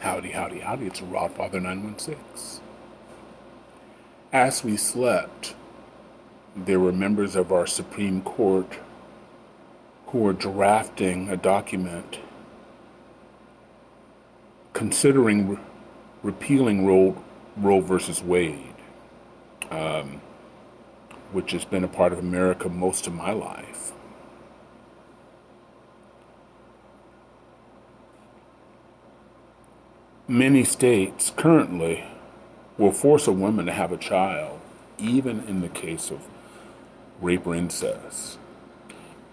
Howdy, howdy, howdy. It's Rodfather 916. As we slept, there were members of our Supreme Court who were drafting a document considering repealing Roe versus Wade, which has been a part of America most of my life. Many states currently will force a woman to have a child, even in the case of rape or incest,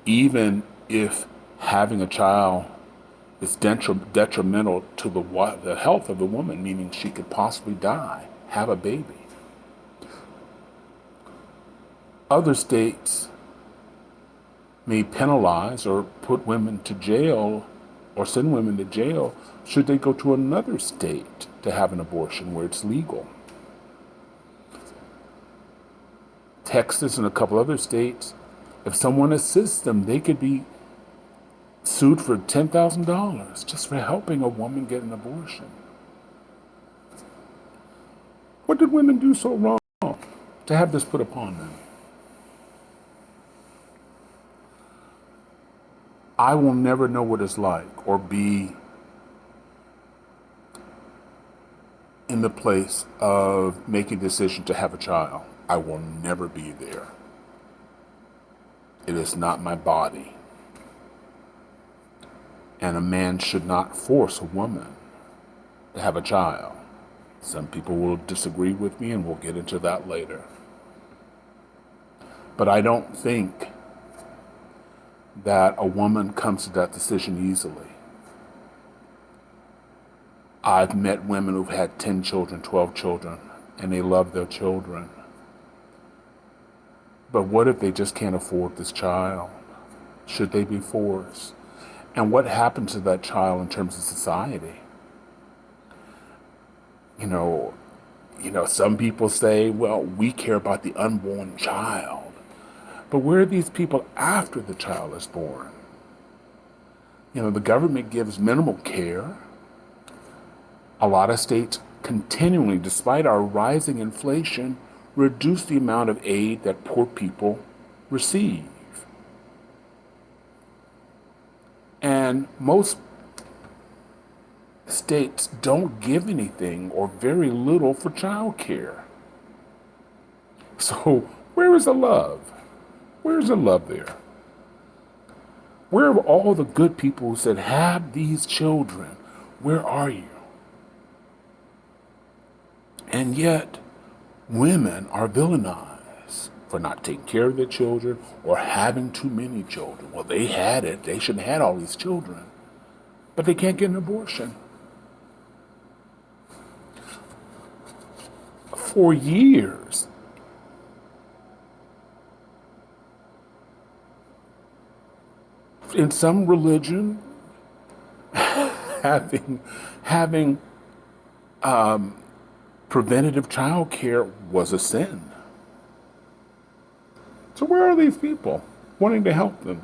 even if having a child is detrimental to the health of the woman, meaning she could possibly die, have a baby. Other states may penalize or put women to jail or send women to jail should they go to another state to have an abortion where it's legal. Texas and a couple other states, if someone assists them, they could be sued for $10,000 just for helping a woman get an abortion. What did women do so wrong to have this put upon them? I will never know what it's like or be in the place of making a decision to have a child. I will never be there. It is not my body. And a man should not force a woman to have a child. Some people will disagree with me, and we'll get into that later. But I don't think that a woman comes to that decision easily. I've met women who've had 10 children, 12 children, and they love their children. But what if they just can't afford this child? Should they be forced? And what happens to that child in terms of society? You know, some people say, well, we care about the unborn child. But where are these people after the child is born? The government gives minimal care. A lot of states continually, despite our rising inflation, reduce the amount of aid that poor people receive. And most states don't give anything or very little for child care. So where is the love? Where's the love there? Where are all the good people who said, have these children? Where are you? And yet, women are villainized for not taking care of their children or having too many children. Well, they had it. They should have had all these children. But they can't get an abortion. For years, in some religion, having preventative child care was a sin. So where are these people wanting to help them?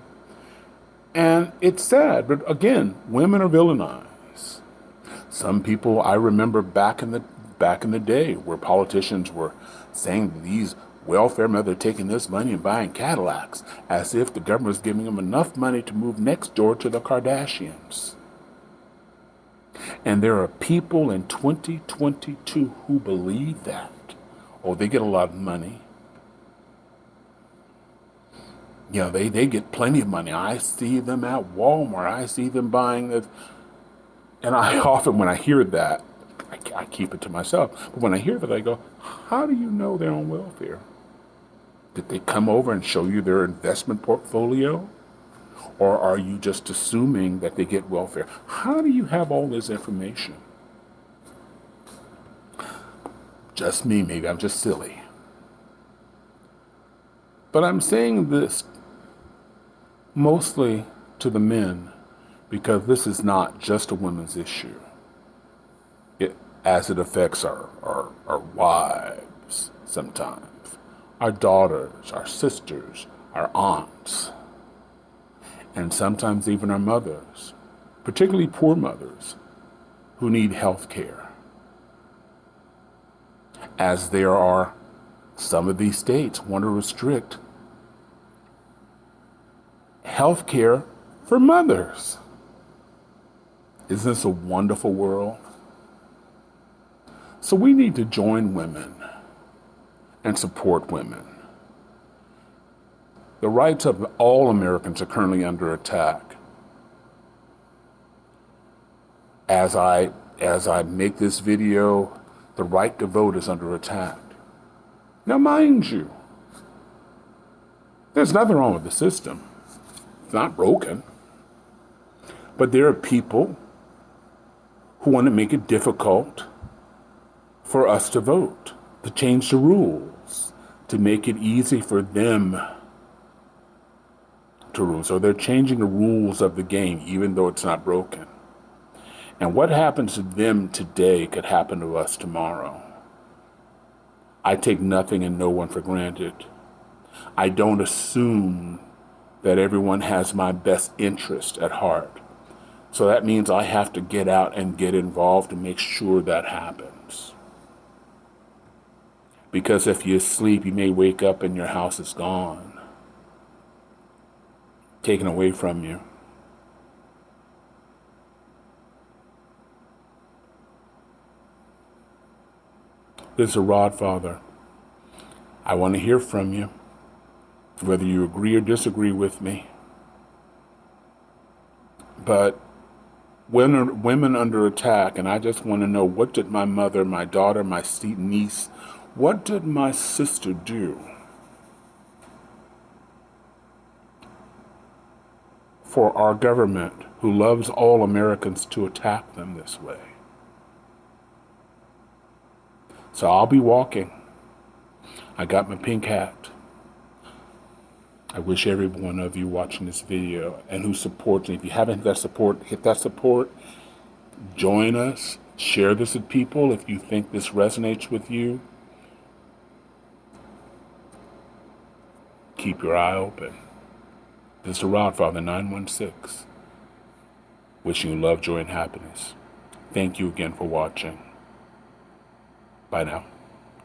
And it's sad, but again, women are villainized. Some people, I remember back in the day where politicians were saying that these welfare mothers are taking this money and buying Cadillacs as if the government was giving them enough money to move next door to the Kardashians. And there are people in 2022 who believe that. Oh, they get a lot of money. They get plenty of money. I see them at Walmart. I see them buying this. And I often, when I hear that, I keep it to myself. But when I hear that, I go, how do you know they're on welfare? Did they come over and show you their investment portfolio? Or are you just assuming that they get welfare? How do you have all this information? Just me, maybe I'm just silly. But I'm saying this mostly to the men because this is not just a women's issue. As it affects our wives sometimes, our daughters, our sisters, our aunts, and sometimes even our mothers, particularly poor mothers, who need health care. As there are some of these states want to restrict health care for mothers. Isn't this a wonderful world? So we need to join women and support women. The rights of all Americans are currently under attack. As I make this video, the right to vote is under attack. Now, mind you, there's nothing wrong with the system. It's not broken. But there are people who want to make it difficult for us to vote, to change the rules, to make it easy for them to rule. So they're changing the rules of the game, even though it's not broken. And what happens to them today could happen to us tomorrow. I take nothing and no one for granted. I don't assume that everyone has my best interest at heart. So that means I have to get out and get involved to make sure that happens. Because if you sleep, you may wake up and your house is gone, taken away from you. This is a Rod Father. I want to hear from you, whether you agree or disagree with me. But women under attack, and I just want to know, what did my mother, my daughter, my niece, what did my sister do for our government, who loves all Americans, to attack them this way? So I'll be walking. I got my pink hat. I wish every one of you watching this video and who supports me, if you haven't hit that support, hit that support. Join us. Share this with people if you think this resonates with you. Keep your eye open. This is the Rod Father 916. Wishing you love, joy, and happiness. Thank you again for watching. Bye now.